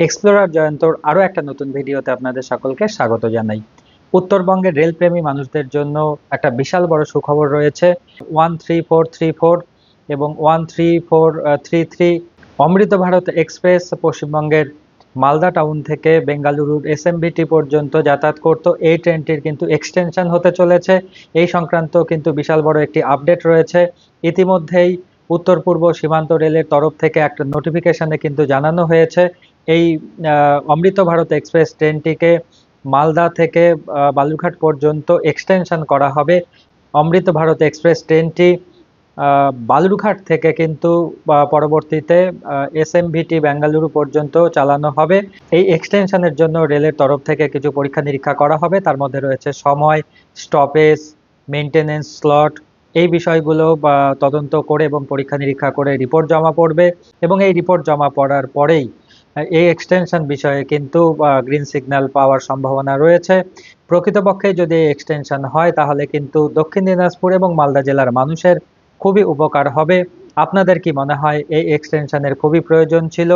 Explorer জয়ন্তর আরও একটা নতুন ভিডিওতে আপনাদের সকলকে স্বাগত জানাই। উত্তরবঙ্গের রেলপ্রেমী মানুষদের জন্য একটা বিশাল বড় সুখবর রয়েছে। 13434 এবং 13433 অমৃত ভারত এক্সপ্রেস পশ্চিমবঙ্গের মালদা টাউন থেকে বেঙ্গালুরুর এসএমবিটি পর্যন্ত যাতায়াত করত। এই ট্রেনটির কিন্তু এক্সটেনশন হতে চলেছে। এই সংক্রান্ত কিন্তু বিশাল বড় একটি আপডেট রয়েছে। ইতিমধ্যেই উত্তর পূর্ব সীমান্ত রেলের তরফ থেকে একটা নোটিফিকেশনে কিন্তু জানানো হয়েছে এই অমৃত ভারত এক্সপ্রেস ট্রেনটিকে মালদা থেকে বালুরঘাট পর্যন্ত এক্সটেনশন করা হবে। অমৃত ভারত এক্সপ্রেস ট্রেনটি বালুরঘাট থেকে কিন্তু পরবর্তীতে এসএমভিটি বেঙ্গালুরু পর্যন্ত চালানো হবে। এই এক্সটেনশনের জন্য রেলের তরফ থেকে কিছু পরীক্ষা নিরীক্ষা করা হবে। তার মধ্যে রয়েছে সময়, স্টপেজ, মেনটেনেন্স স্লট। এই বিষয়গুলো তদন্ত করে এবং পরীক্ষা নিরীক্ষা করে রিপোর্ট জমা পড়বে এবং এই রিপোর্ট জমা পড়ার পরেই এই এক্সটেনশন বিষয়ে কিন্তু গ্রিন সিগন্যাল পাওয়ার সম্ভাবনা রয়েছে। প্রকৃতপক্ষে যদি এক্সটেনশন হয় তাহলে কিন্তু দক্ষিণ দিনাজপুর এবং মালদা জেলার মানুষের খুবই উপকার হবে। আপনাদের কি মনে হয় এই এক্সটেনশনের খুবই প্রয়োজন ছিল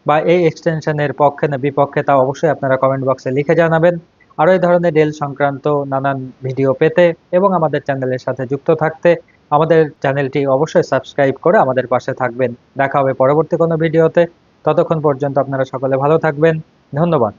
বা এই এক্সটেনশনের পক্ষে না বিপক্ষে, তা অবশ্যই আপনারা কমেন্ট বক্সে লিখে জানাবেন। আরও এই ধরনের রেল সংক্রান্ত নানান ভিডিও পেতে এবং আমাদের চ্যানেলের সাথে যুক্ত থাকতে আমাদের চ্যানেলটি অবশ্যই সাবস্ক্রাইব করে আমাদের পাশে থাকবেন। দেখা হবে পরবর্তী কোনো ভিডিওতে। ততক্ষণ পর্যন্ত আপনারা সকলে ভালো থাকবেন। ধন্যবাদ।